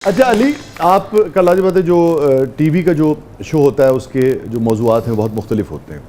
اچھا علی، آپ کا لازم بات ہے جو ٹی وی کا جو شو ہوتا ہے اس کے جو موضوعات ہیں بہت مختلف ہوتے ہیں.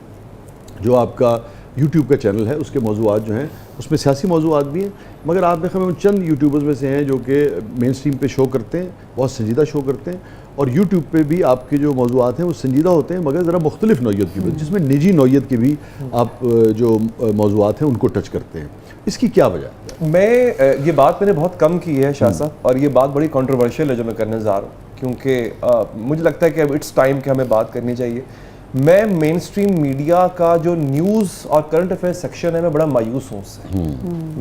جو آپ کا یوٹیوب کا چینل ہے اس کے موضوعات جو ہیں اس میں سیاسی موضوعات بھی ہیں، مگر آپ میں ان چند یوٹیوبرز میں سے ہیں جو کہ مین سٹریم پہ شو کرتے ہیں، بہت سنجیدہ شو کرتے ہیں، اور یوٹیوب پہ بھی آپ کے جو موضوعات ہیں وہ سنجیدہ ہوتے ہیں مگر ذرا مختلف نوعیت کی، جس میں نجی نوعیت کے بھی آپ جو موضوعات ہیں ان کو ٹچ کرتے ہیں. اس کی کیا وجہ ہے؟ یہ بات میں نے بہت کم کی ہے شاہ صاحب، اور یہ بات بڑی کنٹروورشل ہے جو میں کرنے جا رہا ہوں، کیونکہ مجھے لگتا ہے کہ اب اٹس ٹائم کہ ہمیں بات کرنی چاہیے. میں مین سٹریم میڈیا کا جو نیوز اور کرنٹ افیئر سیکشن ہے میں بڑا مایوس ہوں اس سے.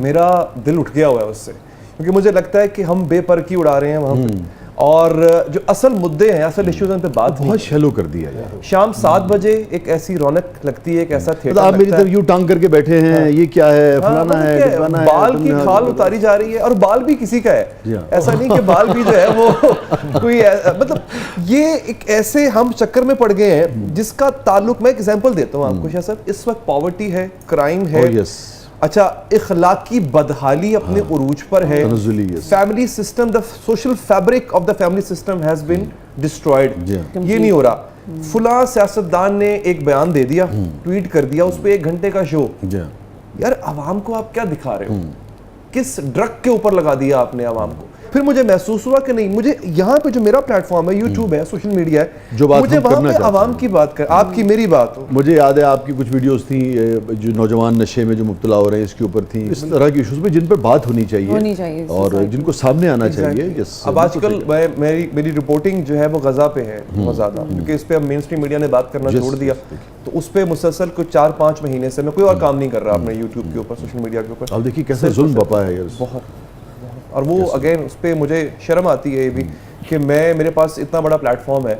میرا دل اٹھ گیا ہوا ہے اس سے، کیونکہ مجھے لگتا ہے کہ ہم بے پرکی اڑا رہے ہیں وہاں پہ، اور جو اصل مدعے ہیں، اصل ایشوز ان پہ بات بہت شیلو کر دیا ہے. شام 7 بجے ایک ایسی رونق لگتی ہے، ایک ایسا تھیٹر آپ میری طرف یوں ٹانگ کر کے بیٹھے ہیں، یہ کیا ہے، فلانا ہے، ٹھکانا ہے، بال کی کھال اتاری جا رہی ہے، اور بال بھی کسی کا ہے، ایسا نہیں کہ بال بھی جو ہے وہ کوئی، مطلب یہ ایک ایسے ہم چکر میں پڑ گئے ہیں جس کا تعلق، میں ایک ایگزامپل دیتا ہوں آپ کو شاہ صاحب. اس وقت پاورٹی ہے، کرائم ہے، اچھا اخلاقی بدحالی اپنے عروج پر ہے، family system, the social fabric of the family system has been destroyed. یہ نہیں ہو رہا. فلاں سیاستدان نے ایک بیان دے دیا، ٹویٹ کر دیا، اس پہ 1 گھنٹے کا شو. یار عوام کو آپ کیا دکھا رہے ہو؟ کس ڈرگ کے اوپر لگا دیا آپ نے عوام کو؟ پھر مجھے محسوس ہوا کہ نہیں، مجھے یہاں پہ جو میرا پلیٹ فارم ہے، یوٹیوب ہے، سوشل میڈیا ہے، مجھے وہاں پہ عوام کی بات کر، آپ کی میری بات ہو. مجھے یاد ہے آپ کی کچھ ویڈیوز تھیں جو نوجوان نشے میں جو مبتلا ہو رہے ہیں اس کے اوپر تھیں، اس طرح کی ایشوز پہ جن پر بات ہونی چاہیے اور جن کو سامنے آنا چاہیے. اب آج کل میری رپورٹنگ جو ہے وہ غزہ پہ ہے بہت زیادہ، کیونکہ اس پہ اب مین سٹریم میڈیا نے بات کرنا چھوڑ دیا، تو اس پہ مسلسل کچھ 4-5 مہینے سے میں کوئی اور کام نہیں کر رہا اپنے یوٹیوب کے اوپر، سوشل میڈیا کے اوپر. اب دیکھیے کیسا ظلم بپا ہے بہت. اور وہ اگین اس پہ مجھے شرم آتی ہے یہ بھی کہ میرے پاس اتنا بڑا پلیٹ فارم ہے،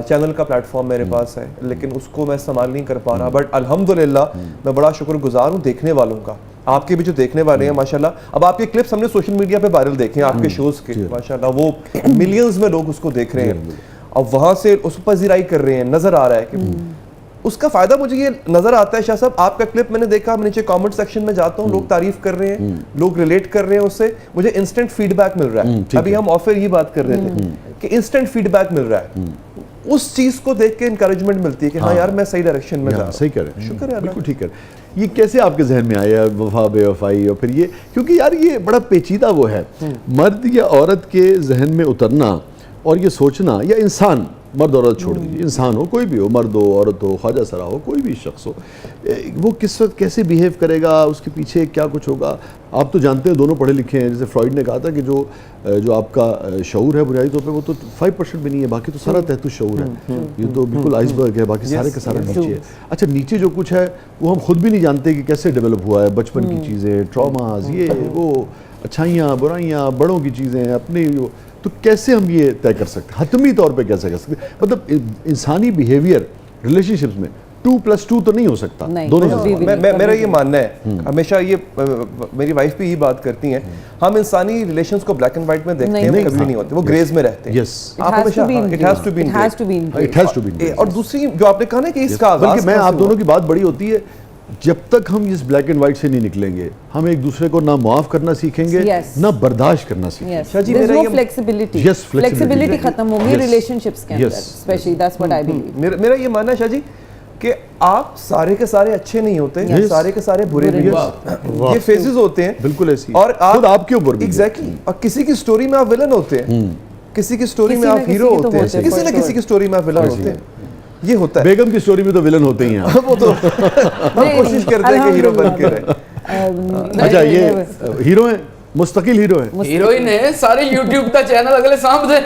چینل کا پلیٹ فارم میرے پاس ہے، لیکن اس کو میں استعمال نہیں کر پا رہا. بٹ الحمدللہ میں بڑا شکر گزار ہوں دیکھنے والوں کا، آپ کے بھی جو دیکھنے والے ہیں ماشاءاللہ. اب آپ کے کلپس ہم نے سوشل میڈیا پہ وائرل دیکھے ہیں آپ کے شوز کے، ماشاءاللہ وہ ملینز میں لوگ اس کو دیکھ رہے ہیں، اور وہاں سے اس پر پذیرائی کر رہے ہیں. نظر آ رہا ہے کہ اس کا فائدہ مجھے یہ نظر آتا ہے شاہ صاحب. آپ کا کلپ میں نے دیکھا، میں نیچے کامنٹ سیکشن میں جاتا ہوں، لوگ تعریف کر رہے ہیں، لوگ ریلیٹ کر رہے ہیں اس سے، مجھے انسٹنٹ فیڈ بیک مل رہا ہے. ابھی ہم آفر یہ بات کر رہے تھے کہ انسٹنٹ فیڈ بیک مل رہا ہے، اس چیز کو دیکھ کے انکریجمنٹ ملتی ہے کہ ہاں یار میں صحیح ڈائریکشن میں جا رہا ہوں. صحیح کر رہے ہیں، شکر ہے، بالکل ٹھیک ہے. یہ کیسے آپ کے ذہن میں آیا وفا بے وفائی؟ اور پھر یہ کیونکہ یار یہ بڑا پیچیدہ وہ ہے، مرد یا عورت کے ذہن میں اترنا اور یہ سوچنا، یا انسان، مرد عورت چھوڑ دیجیے، انسان ہو، کوئی بھی ہو، مرد ہو، عورت ہو، خواجہ سرا ہو، کوئی بھی شخص ہو، وہ کس وقت کیسے بیہیو کرے گا، اس کے پیچھے کیا کچھ ہوگا. آپ تو جانتے ہیں، دونوں پڑھے لکھے ہیں. جیسے فرائڈ نے کہا تھا کہ جو آپ کا شعور ہے بنیادی طور پہ وہ تو 5% بھی نہیں ہے، باقی تو سارا تحت الشعور ہے. یہ تو بالکل آئس برگ ہے، باقی سارے کے سارے نیچے ہے. اچھا نیچے جو کچھ ہے وہ ہم خود بھی نہیں جانتے کہ کیسے ڈیولپ ہوا ہے، بچپن کی چیزیں، ٹراماز، یہ وہ، اچھائیاں برائیاں، بڑوں کی چیزیں اپنی، تو کیسے ہم یہ طے کر سکتے ہیں حتمی طور پہ؟ کیسے کر سکتے ہیں؟ مطلب انسانی بیہیویئر ریلیشن شپس میں 2+2 تو نہیں ہو سکتا دونوں سے. میرا یہ ماننا ہے، ہمیشہ یہ میری وائف بھی یہی بات کرتی ہیں، ہم انسانی ریلیشنز کو بلیک اینڈ وائٹ میں دیکھتے ہیں، کبھی نہیں ہوتے، وہ گریز میں رہتے ہیں. آپ ہمیشہ اٹ ہیز ٹو بی. اور دوسری جو آپ نے کہا نا کہ اس کا آغاز، بلکہ میں آپ دونوں کی بات بڑی ہوتی ہے، جب تک ہم اس بلیک اینڈ وائٹ سے نہیں نکلیں گے، ہم ایک دوسرے کو نہ معاف کرنا سیکھیں گے، نہ برداشت کرنا سیکھیں گے. فلیکسیبلٹی ختم ہوگی ریلیشن شپس کے اندر، specially that's what I believe. میرا یہ ماننا ہے شاہ جی کہ آپ سارے کے سارے اچھے نہیں ہوتے، سارے کے سارے برے بھی ہوتے، یہ فیزز ہوتے ہیں. بالکل ایسی، اور آپ کے اوپر بھی ایگزیکٹلی. اور کسی کی سٹوری میں آپ ویلن ہوتے ہیں، کسی کی سٹوری میں آپ ہیرو ہوتے ہیں، کسی نہ کسی کی سٹوری میں آپ ویلن ہوتے ہیں. یہ ہوتا ہے. بیگم کی سٹوری میں تو ویلن ہوتے ہی ہیں، وہ تو ہم کوشش کرتے ہیں کہ ہیرو بن کے رہیں. اچھا یہ ہیرو ہیں، مستقل ہیرو ہے، ہیروئن ہے، سارے یوٹیوب کا چینل اگلے سامنے.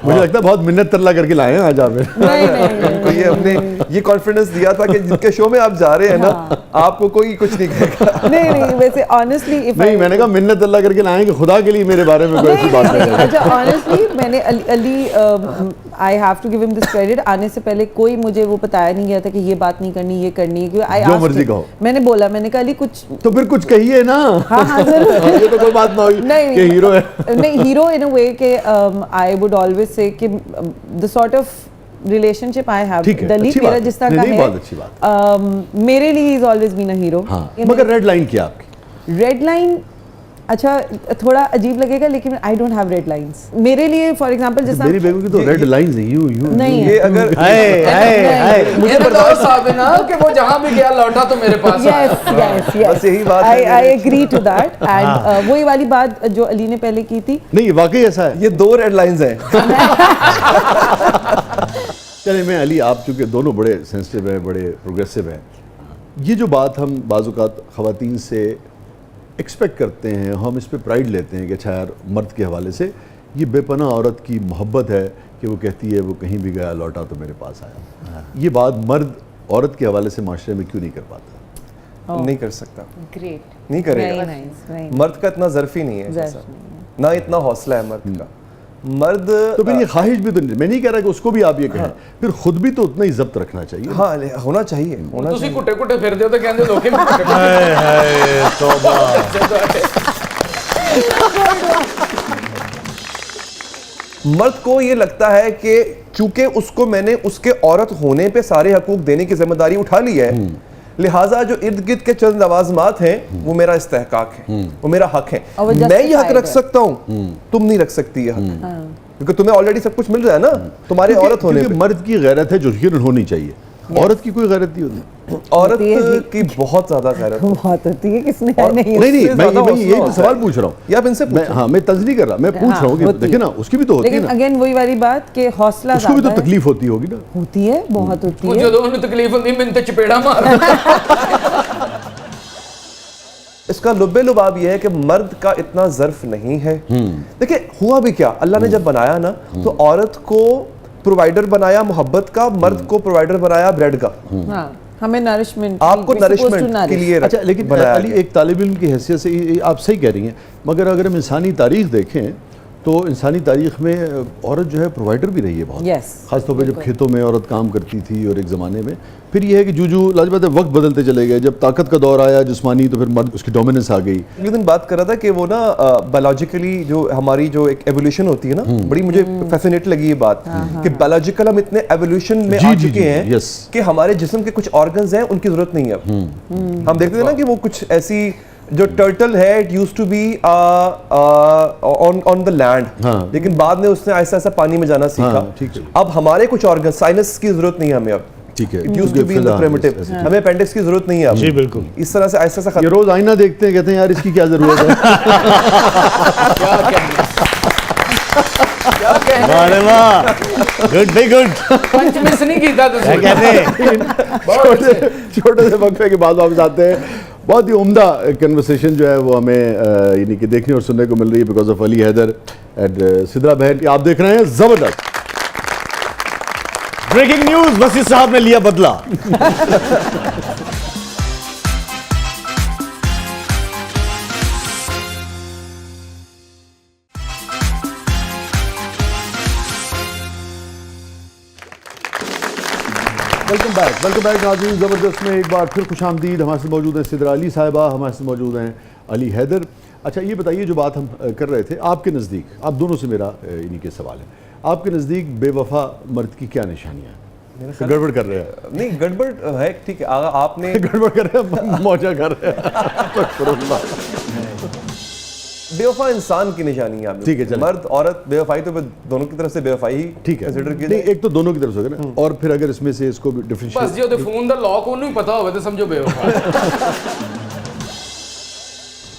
مجھے لگتا ہے بہت منت ترلا کر کے لائے ہیں آج آپ. یہ ہم نے یہ کانفیڈنس دیا تھا کہ جن کے شو میں آپ جا رہے ہیں نا، آپ کو کوئی کچھ نہیں کہے گا. نہیں ویسے آنیسٹلی نہیں، میں نے کہا منت ترلا کر کے لائے کہ خدا کے لیے میرے بارے میں کوئی ایسی بات نہیں. اچھا آنیسٹلی میں نے علی I have to give him this credit. آنے سے پہلے کوئی مجھے وہ بتایا نہیں گیا تھا کہ یہ بات نہیں کرنی، یہ کرنی ہے. جو مرضی کہو. میں نے بولا، میں نے کہا علی کچھ تو پھر کچھ کہیے نا. ہاں ضرور. یہ تو کوئی بات نہ ہوئی کہ ہیرو ہے. نہیں، ہیرو in a way کہ I would always say کہ the sort of relationship I have, Dilip میرا جس طرح کا ہے، میرے لیے he has always been a hero. مگر ریڈ لائن کیا آپ کی؟ ریڈ لائن اچھا تھوڑا عجیب لگے گا لیکن I don't have red lines. میرے لیے فار ایگزامپل جیسا میری بیگم کی تو ریڈ لائنز ہیں یوں نہیں یہ اگر مجھے برداشت صاحب ہے نا کہ وہ جہاں بھی گیا لوٹا تو میرے پاس yes بس یہی بات ہے I agree to that and وہی والی بات جو علی نے پہلے کی تھی. نہیں واقعی ایسا ہے. یہ 2 ریڈ لائنز ہیں. چلے میں علی آپ چونکہ دونوں بڑے سینسٹیو ہیں بڑے پروگریسو ہیں, یہ جو بات ہم بعض اوقات خواتین سے ایکسپیکٹ کرتے ہیں, ہم اس پہ پرائڈ لیتے ہیں کہ اچھا یار مرد کے حوالے سے یہ بے پناہ عورت کی محبت ہے کہ وہ کہتی ہے وہ کہیں بھی گیا لوٹا تو میرے پاس آیا, یہ بات مرد عورت کے حوالے سے معاشرے میں کیوں نہیں کر پاتا؟ نہیں کر سکتا, Great. نہیں کرے گا. مرد کا اتنا ظرف ہی نہیں ہے, نہ اتنا حوصلہ ہے مرد کا. مرد تو پھر یہ خواہش بھی تو نہیں, میں نہیں کہہ رہا کہ اس کو بھی آپ یہ کہیں, پھر خود بھی تو اتنا ہی ضبط رکھنا چاہیے. ہاں ہونا چاہیے, ہونا تسی کٹے کٹے پھر دیو تے کہندے لوکی توبہ. مرد کو یہ لگتا ہے کہ چونکہ اس کو میں نے اس کے عورت ہونے پہ سارے حقوق دینے کی ذمہ داری اٹھا لی ہے, لہٰذا جو ارد گرد کے چند لوازمات ہیں وہ میرا استحقاق ہے, وہ میرا حق ہے. میں یہ حق رکھ سکتا ہوں, تم نہیں رکھ سکتی یہ حق, کیونکہ تمہیں آلریڈی سب کچھ مل رہا ہے نا تمہارے عورت ہونے پہ. مرد کی غیرت ہے جو یقیناً ہونی چاہیے, عورت کی کوئی غیرت نہیں ہوتی. عورت کی بہت زیادہ غیرت بہت ہوتی ہے, کس نے نہیں میں یہی سوال پوچھ رہا ہوں. یا آپ ان سے ہاں میں تنظیم نہیں کر رہا, میں پوچھ رہا ہوں کہ دیکھیں نا اس کی بھی تو ہوتی ہے لیکن اگین وہی والی بات کہ حوصلہ اس کو بھی تو تکلیف ہوتی ہوگی نا. ہوتی ہے, بہت ہوتی ہے. جو انہیں تکلیف ہوتی ہے میں تے چپیڑا مار. اس کا لب لباب یہ ہے کہ مرد کا اتنا ظرف نہیں ہے. دیکھیں ہوا بھی کیا, اللہ نے جب بنایا نا تو عورت کو پرووائڈر بنایا محبت کا, مرد کو پرووائڈر بنایا بریڈ کا. ہاں ہمیں نرشمنٹ, آپ کو نرشمنٹ کے لیے. اچھا لیکن علی ایک طالب علم کی حیثیت سے آپ صحیح کہہ رہی ہیں, مگر اگر ہم انسانی تاریخ دیکھیں تو انسانی تاریخ میں عورت جو ہے پرووائڈر بھی رہی ہے بہت, خاص طور پہ جب کھیتوں میں عورت کام کرتی تھی اور ایک زمانے میں. پھر یہ ہے کہ جو لاجبات وقت بدلتے چلے گئے, جب طاقت کا دور آیا جسمانی تو پھر مرد اس کی ڈومیننس آ گئی. ایک دن بات کر رہا تھا کہ وہ نا بایولوجیکلی جو ہماری جو ایک ایولیوشن ہوتی ہے نا, بڑی مجھے فیسینیٹ لگی یہ بات کہ بایولوجیکل ہم اتنے ایولیوشن میں آ چکے ہیں کہ ہمارے جسم کے کچھ آرگنز ہیں ان کی ضرورت نہیں ہے. ہم دیکھتے تھے نا کہ وہ کچھ ایسی جو ٹرٹل ہے it used to be on the land, لیکن بعد میں اس نے ایسا ایسا پانی میں جانا سیکھا. اب ہمارے کچھ آرگن سائنس کی ضرورت نہیں ہے ہمیں, اب ٹھیک ہے it used to be in the primitive, ہمیں اپینڈکس کی ضرورت نہیں ہے اب. جی بالکل, اس طرح سے ایسا ایسا یہ روز آئینہ دیکھتے ہیں کہتے ہیں یار اس کی کیا ضرورت ہے. کیا کہنا ارے واہ, گڈ ویری گڈ. پنچ مس نہیں کیتا تو کہتے ہیں چھوٹے سے وقفے کے بعد واپس آتے ہیں. بہت ہی عمدہ کنورسیشن جو ہے وہ ہمیں یعنی کہ دیکھنے اور سننے کو مل رہی ہے because of Ali Haider and Sidra بہن. آپ دیکھ رہے ہیں زبردست بریکنگ نیوز, وسیع صاحب نے لیا بدلہ. ویلکم بیک ناظرین. زبردست میں ایک بار پھر خوش آمدید. ہمارے ساتھ موجود ہیں سدرا علی صاحبہ, ہمارے ساتھ موجود ہیں علی حیدر. اچھا یہ بتائیے جو بات ہم کر رہے تھے, آپ کے نزدیک, آپ دونوں سے میرا انہی کے سوال ہے, آپ کے نزدیک بے وفا مرد کی کیا نشانیاں ہیں؟ گڑبڑ کر رہے ہیں. نہیں گڑبڑ ہے, ٹھیک ہے آپ نے گڑبڑ کر رہے ہیں, موجہ کر رہے ہیں. بے وفا انسان کی نشانی ہے. ٹھیک ہے, مرد عورت بے وفائی تو دونوں کی طرف سے بے وفائی ہی کنسیڈر کیجئے. ایک تو دونوں کی طرف سے ہوگا نا, اور پھر اگر اس میں سے اس کو ڈیفرنشیٹ بس جو تے فون دا لاک اونوں ہی پتہ ہوے تے سمجھو بے وفا.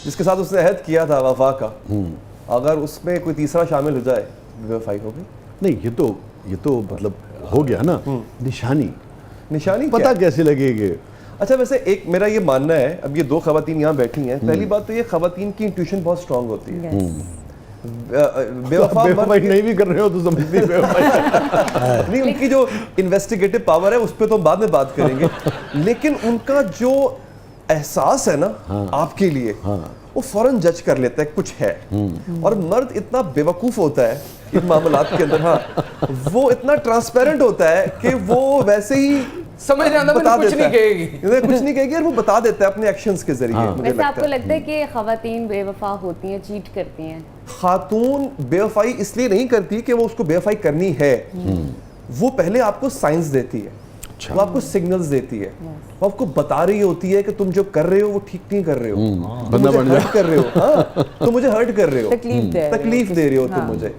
جس کے ساتھ اس نے عہد کیا تھا وفا کا, اگر اس میں کوئی تیسرا شامل ہو جائے بے وفائی ہوگی. نہیں یہ تو مطلب ہو گیا نا. نشانی پتہ کیسے لگے گی؟ اچھا ویسے ایک میرا یہ ماننا ہے, اب یہ دو خواتین یہاں بیٹھی ہیں, پہلی بات تو یہ خواتین کی انٹیوشن بہت اسٹرانگ ہوتی ہے. بے وفائی نہیں بھی کر رہے ہو تو سمجھتی بے وفائی نہیں, ان کی جو انویسٹیگیٹو پاور ہے اس پہ تو بعد میں بات کریں گے, لیکن ان کا جو احساس ہے نا آپ کے لیے وہ فوراً جج کر لیتا ہے کچھ ہے. اور مرد اتنا بیوقوف ہوتا ہے ان معاملات کے اندر, ہاں وہ اتنا ٹرانسپیرنٹ ہوتا ہے کہ وہ ویسے ہی سمجھ جاتا ہے کچھ نہیں کہے گی, کچھ نہیں کہے گی, اور وہ بتا دیتا ہے اپنے ایکشنز کے ذریعے. ویسے آپ کو لگتا ہے کہ خواتین بے وفا ہوتی ہیں, چیٹ کرتی ہیں؟ خاتون بے وفائی اس لیے نہیں کرتی کہ وہ اس کو بے وفائی کرنی ہے, وہ پہلے آپ کو سائنس دیتی ہے. اچھا. وہ آپ کو سگنلز دیتی ہے, وہ آپ کو بتا رہی ہوتی ہے کہ تم جو کر رہے ہو وہ ٹھیک نہیں کر رہے ہو, تم مجھے ہرٹ کر رہے ہو, ہاں تم مجھے ہرٹ کر رہے ہو, تکلیف دے رہے ہو تم مجھے,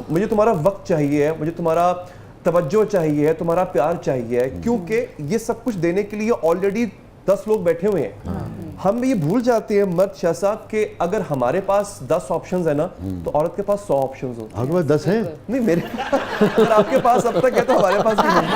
مجھے تمہارا وقت چاہیے, مجھے تمہارا توجہ چاہیے, تمہارا پیار چاہیے, کیونکہ یہ سب کچھ دینے کے لیے آلریڈی 10 لوگ بیٹھے ہوئے ہیں. ہم یہ بھول جاتے ہیں مرد شاہ صاحب کہ اگر ہمارے پاس 10 آپشنز ہیں نا تو عورت کے پاس 100 آپشنز ہوتے ہیں. آپ کے پاس 10 ہیں؟ نہیں میرے, اگر آپ کے پاس اب تک ہے تو ہمارے پاس بھی نہیں.